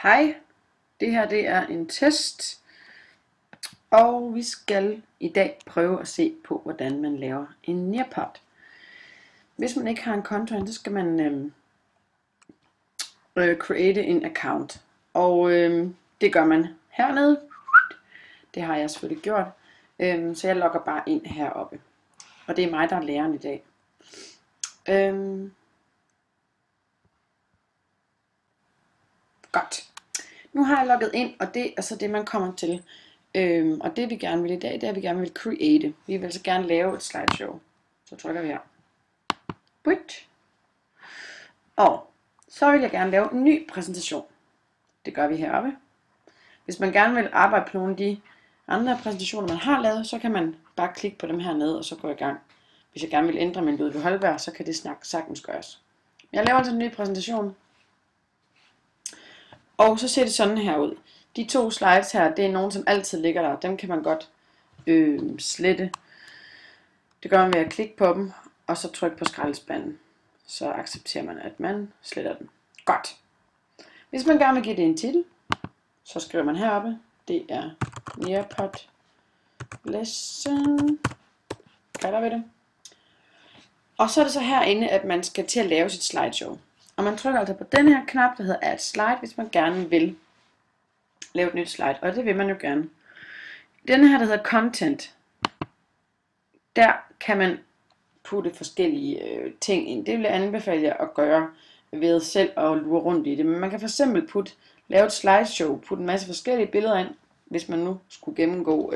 Hej, det her er en test, og vi skal i dag prøve at se på, hvordan man laver en Nearpod. Hvis man ikke har en konto, så skal man create en account, og det gør man hernede. Det har jeg selvfølgelig gjort, så jeg logger bare ind heroppe, og det er mig, der er læreren i dag. Godt. Nu har jeg logget ind, og det er så det, man kommer til. Og det vi gerne vil i dag, det er, at vi gerne vil create. Vi vil altså gerne lave et slideshow. Så trykker vi her. Put. Og så vil jeg gerne lave en ny præsentation. Det gør vi heroppe. Hvis man gerne vil arbejde på nogle af de andre præsentationer, man har lavet, så kan man bare klikke på dem hernede, og så gå i gang. Hvis jeg gerne vil ændre min Ludvig Holberg, så kan det sagtens gøres. Jeg laver altså en ny præsentation. Og så ser det sådan her ud. De to slides her, det er nogen, som altid ligger der. Dem kan man godt slette. Det gør man ved at klikke på dem, og så trykke på skraldespanden. Så accepterer man, at man sletter den. Godt. Hvis man gerne vil give det en titel, så skriver man heroppe. Det er Nearpod Lesson. Kalder vi det. Og så er det så herinde, at man skal til at lave sit slideshow. Og man trykker altså på den her knap, der hedder Add Slide, hvis man gerne vil lave et nyt slide. Og det vil man jo gerne. Den her, der hedder Content, der kan man putte forskellige ting ind. Det vil jeg anbefale jer at gøre ved selv at lure rundt i det. Men man kan fx lave et slideshow, putte en masse forskellige billeder ind, hvis man nu skulle gennemgå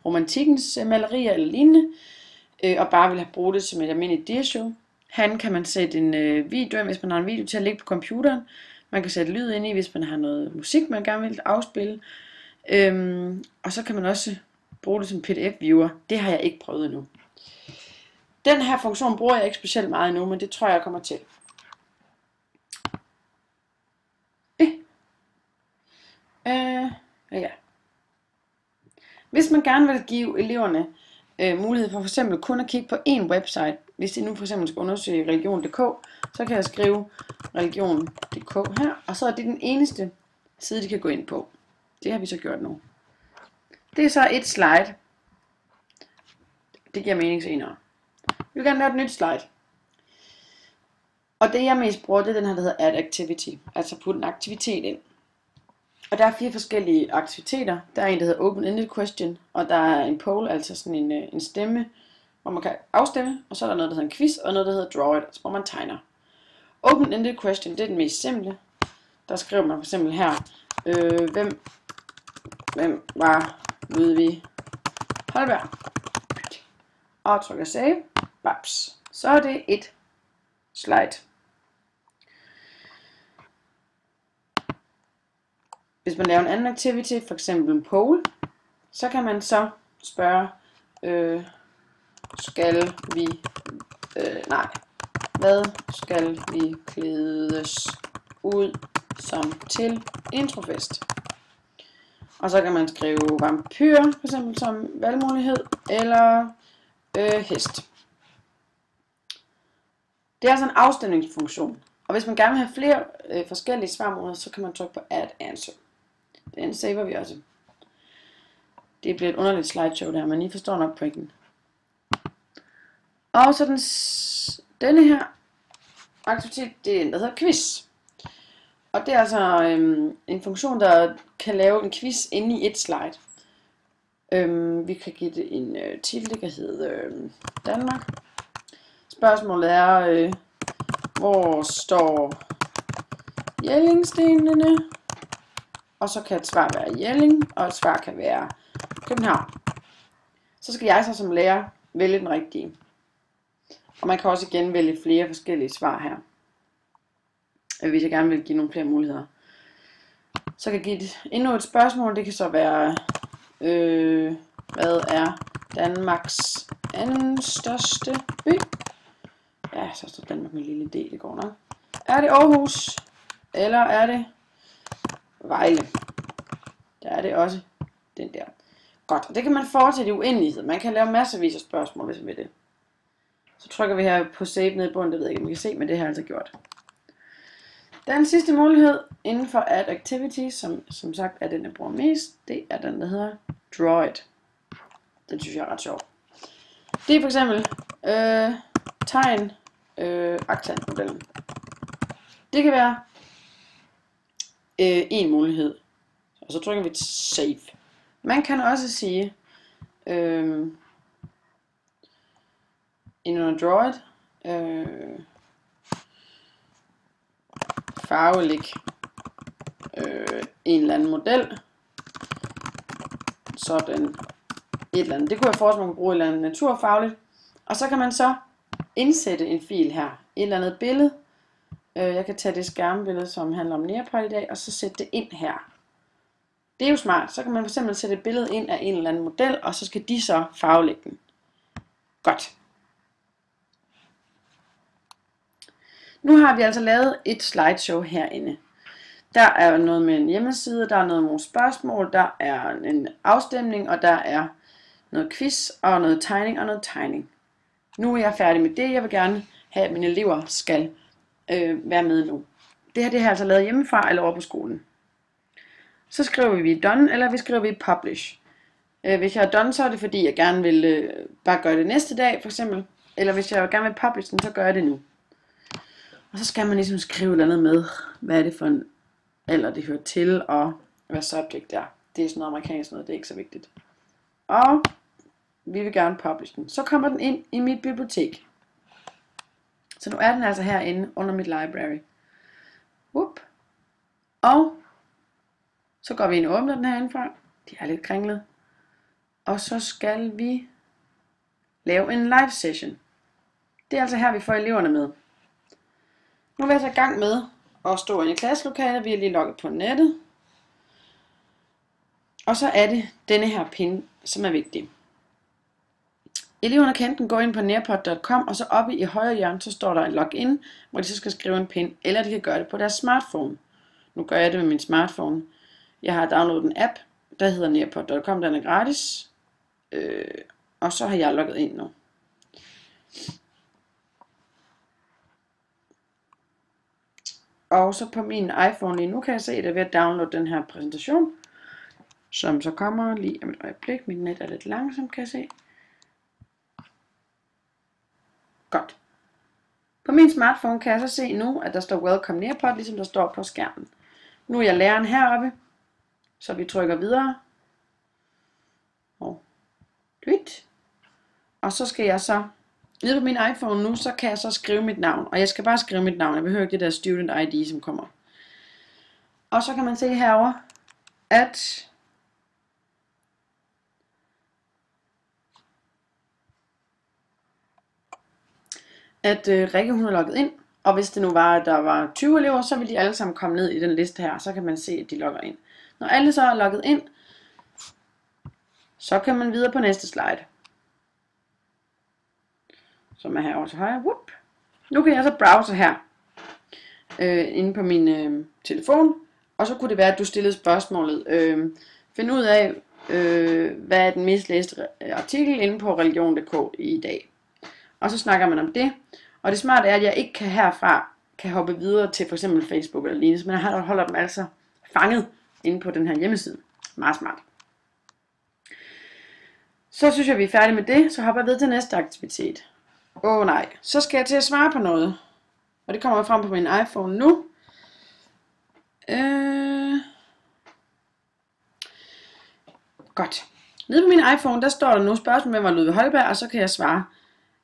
romantikkens malerier eller lignende, og bare vil have brugt det som et almindeligt diashow. Herinde kan man sætte en video ind, hvis man har en video til at ligge på computeren. Man kan sætte lyd ind i, hvis man har noget musik, man gerne vil afspille. Og så kan man også bruge det som PDF-viewer. Det har jeg ikke prøvet endnu. Den her funktion bruger jeg ikke specielt meget endnu, men det tror jeg kommer til. Ja. Hvis man gerne vil give eleverne mulighed for f.eks. kun at kigge på én website, hvis de nu f.eks. skal undersøge religion.dk, så kan jeg skrive religion.dk her, og så er det den eneste side, de kan gå ind på. Det har vi så gjort nu. Det er så et slide. Det giver mening senere. Vi vil gerne lave et nyt slide. Og det jeg mest bruger, det er den her, der hedder Add Activity. Altså putte en aktivitet ind. Og der er 4 forskellige aktiviteter. Der er en, der hedder Open-Ended Question, og der er en poll, altså sådan en stemme, hvor man kan afstemme, og så er der noget, der hedder en quiz, og noget, der hedder Draw It, altså hvor man tegner. Open-Ended Question, det er den mest simple. Der skriver man for eksempel her, hvem var Ludvig Holberg? Og trykker Save, babs. Så er det et slide. Hvis man laver en anden activity, for eksempel en poll, så kan man så spørge, hvad skal vi klædes ud som til introfest? Og så kan man skrive vampyr, for eksempel som valgmulighed, eller hest. Det er altså en afstemningsfunktion. Og hvis man gerne vil have flere forskellige svarmuligheder, så kan man trykke på Add Answer. Den saver vi også. Det bliver et underligt slideshow der, men I forstår nok pointen. Og så denne her aktivitet, det er den, der hedder quiz. Og det er altså en funktion, der kan lave en quiz inde i et slide. Vi kan give det en titel, det kan hedde Danmark. Spørgsmålet er, hvor står Jellingstenene? Og så kan et svar være Jelling, og et svar kan være København. Så skal jeg så som lærer vælge den rigtige. Og man kan også igen vælge flere forskellige svar her, hvis jeg gerne vil give nogle flere muligheder. Så kan jeg give endnu et spørgsmål. Det kan så være, hvad er Danmarks anden største by? Ja, så står Danmark med en lille D, det går nok. Er det Aarhus? Eller er det Vejle? Der er det også den der. Godt, og det kan man fortsætte i uendelighed. Man kan lave masservis af spørgsmål, hvis man vil det. Så trykker vi her på save nede i bunden, det ved jeg ikke, om I kan se, men det har jeg altså gjort. Den sidste mulighed inden for Add Activity, som sagt er den, jeg bruger mest, det er den, der hedder Draw It. Den synes jeg er ret sjov. Det er for eksempel tegn aktantmodellen. Det kan være en mulighed. Og så trykker vi Save. Man kan også sige ind under Draw It farvelæg en eller anden model. Sådan et eller andet. Det kunne jeg forestille mig, man kunne bruge et eller andet naturfagligt. Og så kan man så indsætte en fil her. Et eller andet billede. Jeg kan tage det skærmbillede, som handler om Nearpod i dag, og så sætte det ind her. Det er jo smart. Så kan man fx sætte et billede ind af en eller anden model, og så skal de så farvelægge den. Godt. Nu har vi altså lavet et slideshow herinde. Der er noget med en hjemmeside, der er noget med nogle spørgsmål, der er en afstemning, og der er noget quiz, og noget tegning. Nu er jeg færdig med det. Jeg vil gerne have, at mine elever skal være med nu. Det her har jeg altså lavet hjemmefra eller over på skolen. Så skriver vi done, eller vi skriver publish. Hvis jeg er done, så er det fordi, jeg gerne vil bare gøre det næste dag, for eksempel. Eller hvis jeg gerne vil publish den, så gør jeg det nu. Og så skal man ligesom skrive et eller andet med, hvad er det for en alder det hører til, og hvad subject er. Det er sådan noget amerikansk noget, det er ikke så vigtigt. Og vi vil gerne publish den. Så kommer den ind i mit bibliotek. Så nu er den altså herinde under mit library. Whoop. Og så går vi ind og åbner den herindefra. De er lidt kringlet. Og så skal vi lave en live session. Det er altså her, vi får eleverne med. Nu er vi altså i gang med at stå inde i klasselokalet. Vi er lige logget på nettet. Og så er det denne her pin, som er vigtig. Eleverne kan enten gå ind på nearpod.com, og så oppe i højre hjørne, så står der en login, hvor de så skal skrive en pin, eller de kan gøre det på deres smartphone. Nu gør jeg det med min smartphone. Jeg har downloadet en app, der hedder nearpod.com, den er gratis. Og så har jeg logget ind nu. Og så på min iPhone lige nu kan jeg se, at jeg er ved at downloade den her præsentation, som så kommer lige om et øjeblik. Mit net er lidt langsomt, kan jeg se. Godt. På min smartphone kan jeg så se nu, at der står Welcome Nearpod, ligesom der står på skærmen. Nu er jeg læreren heroppe, så vi trykker videre. Og så skal jeg så, nede på min iPhone nu, så kan jeg så skrive mit navn. Og jeg skal bare skrive mit navn, jeg behøver ikke det der student ID, som kommer. Og så kan man se herover, at Rikke hun er logget ind, og hvis det nu var, at der var 20 elever, så vil de alle sammen komme ned i den liste her, så kan man se, at de logger ind. Når alle så er logget ind, så kan man videre på næste slide, som er herovre til højre. Whoop. Nu kan jeg så browse her, inde på min telefon, og så kunne det være, at du stillede spørgsmålet, find ud af, hvad er den mest læste artikel inde på religion.dk i dag. Og så snakker man om det. Og det smarte er, at jeg ikke herfra kan hoppe videre til for eksempel Facebook eller lignende, men jeg holder dem altså fanget inde på den her hjemmeside. Meget smart. Så synes jeg, vi er færdige med det, så hopper jeg videre til næste aktivitet. Nej, så skal jeg til at svare på noget. Og det kommer frem på min iPhone nu. Godt. Nede på min iPhone, der står der nu spørgsmål, hvem var Ludvig Holberg, og så kan jeg svare,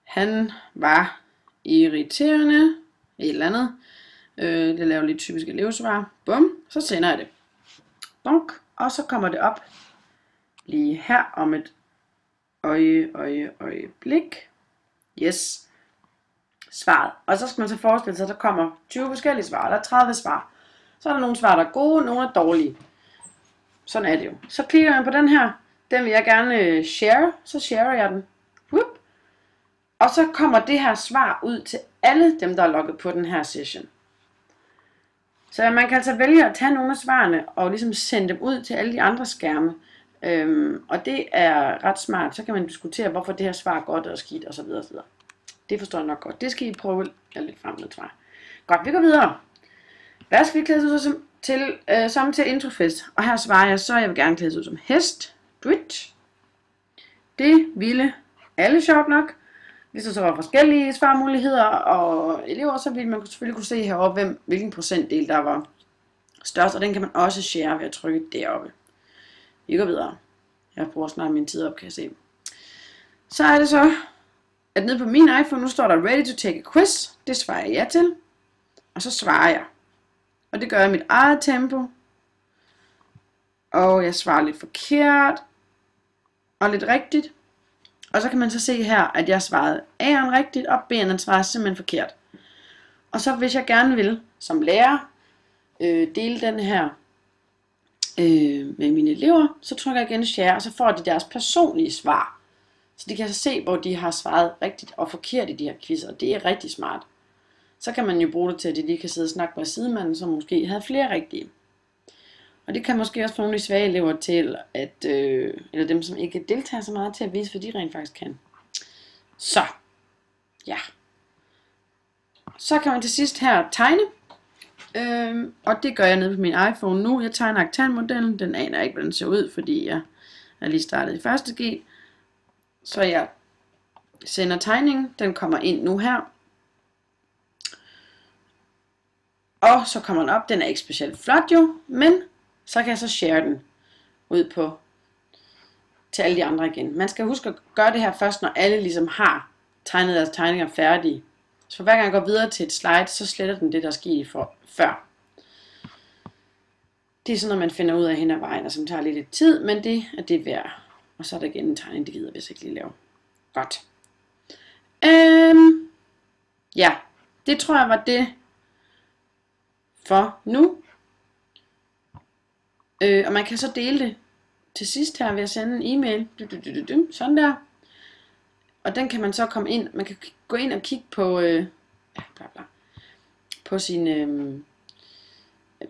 han var irriterende, et eller andet. Det laver lidt typisk elevsvar. Bum, så sender jeg det. Bonk, og så kommer det op lige her om et øjeblik. Yes. Svaret. Og så skal man så forestille sig, at der kommer 20 forskellige svar, eller 30 svar. Så er der nogle svar, der er gode, nogle er dårlige. Sådan er det jo. Så klikker jeg på den her. Den vil jeg gerne share. Så sharer jeg den. Whoop. Og så kommer det her svar ud til alle dem, der er logget på den her session. Så man kan altså vælge at tage nogle af svarene og ligesom sende dem ud til alle de andre skærme. Og det er ret smart. Så kan man diskutere, hvorfor det her svar er godt og skidt osv. osv. Det forstår jeg nok godt. Det skal I prøve lidt frem med, tror jeg. Godt, vi går videre. Hvad skal vi klæde os ud som til introfest? Og her svarer jeg så, jeg vil gerne klæde ud som hest. Dwitch. Det ville alle sjovt nok. Hvis der så var forskellige svarmuligheder og elever, så ville man selvfølgelig kunne se heroppe, hvilken procentdel der var størst. Og den kan man også share ved at trykke deroppe. Vi går videre. Jeg bruger snart min tid op, kan jeg se. Så er det så, at nede på min iPhone, nu står der ready to take a quiz. Det svarer jeg ja til. Og så svarer jeg. Og det gør jeg i mit eget tempo. Og jeg svarer lidt forkert. Og lidt rigtigt. Og så kan man så se her, at jeg svarede A'eren rigtigt, og B'eren svarede simpelthen forkert. Og så hvis jeg gerne vil, som lærer, dele den her med mine elever, så trykker jeg igen share, og så får de deres personlige svar. Så de kan så se, hvor de har svaret rigtigt og forkert i de her quizzer, og det er rigtig smart. Så kan man jo bruge det til, at de lige kan sidde og snakke med sidemanden, som måske havde flere rigtige. Og det kan måske også få nogle af de svage elever til, eller dem, som ikke deltager så meget, til at vise, hvad de rent faktisk kan. Så, ja. Så kan man til sidst her tegne. Og det gør jeg nede på min iPhone nu. Jeg tegner Octan-modellen. Den aner jeg ikke, hvordan den ser ud, fordi jeg er lige startet i første G. Så jeg sender tegningen. Den kommer ind nu her. Og så kommer den op. Den er ikke specielt flot jo, men så kan jeg så share den ud til alle de andre igen. Man skal huske at gøre det her først, når alle ligesom har tegnet deres tegninger færdige. Så for hver gang jeg går videre til et slide, så sletter den det, der skete før. Det er sådan noget, man finder ud af hen ad vejen, og som tager lidt tid, men det er det værd. Og så er der igen en tegning, det gider vi ikke lige lave. Godt. Ja, det tror jeg var det for nu. Og man kan så dele det til sidst her ved at sende en e-mail. Sådan der. Og den kan man så komme ind. Man kan gå ind og kigge på på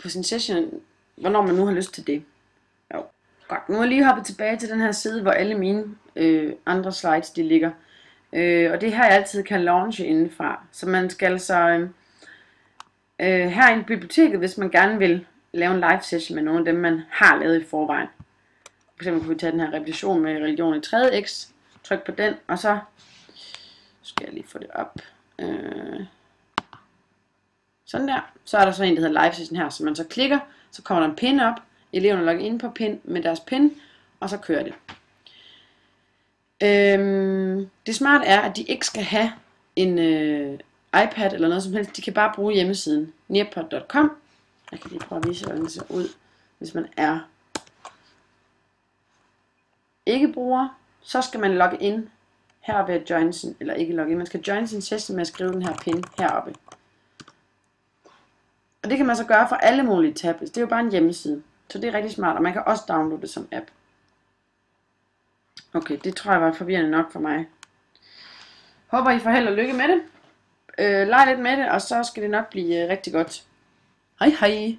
sin session, hvornår man nu har lyst til det. Jo, godt. Nu er jeg lige hoppet tilbage til den her side, hvor alle mine andre slides de ligger. Og det er her, jeg altid kan launche indenfra. Så man skal altså her i biblioteket, hvis man gerne vil lave en live session med nogle af dem, man har lavet i forvejen. For eksempel kunne vi tage den her repetition med religion i 3x. Tryk på den, og så skal jeg lige få det op. Sådan der. Så er der så en, der hedder live session her, så man så klikker, så kommer der en pin op. Eleverne logger ind på pin med deres pin, og så kører det. Det smarte er, at de ikke skal have en iPad eller noget som helst. De kan bare bruge hjemmesiden nearpod.com. Jeg kan lige prøve at vise, hvordan det ser ud, hvis man er ikke bruger. Så skal man logge ind her ved at join sin, eller ikke logge ind. Man skal join sin session med at skrive den her pin heroppe. Og det kan man så gøre for alle mulige tablets. Det er jo bare en hjemmeside. Så det er rigtig smart, og man kan også downloade det som app. Okay, det tror jeg var forvirrende nok for mig. Håber I får held og lykke med det. Leg lidt med det, og så skal det nok blive rigtig godt. Hej hej!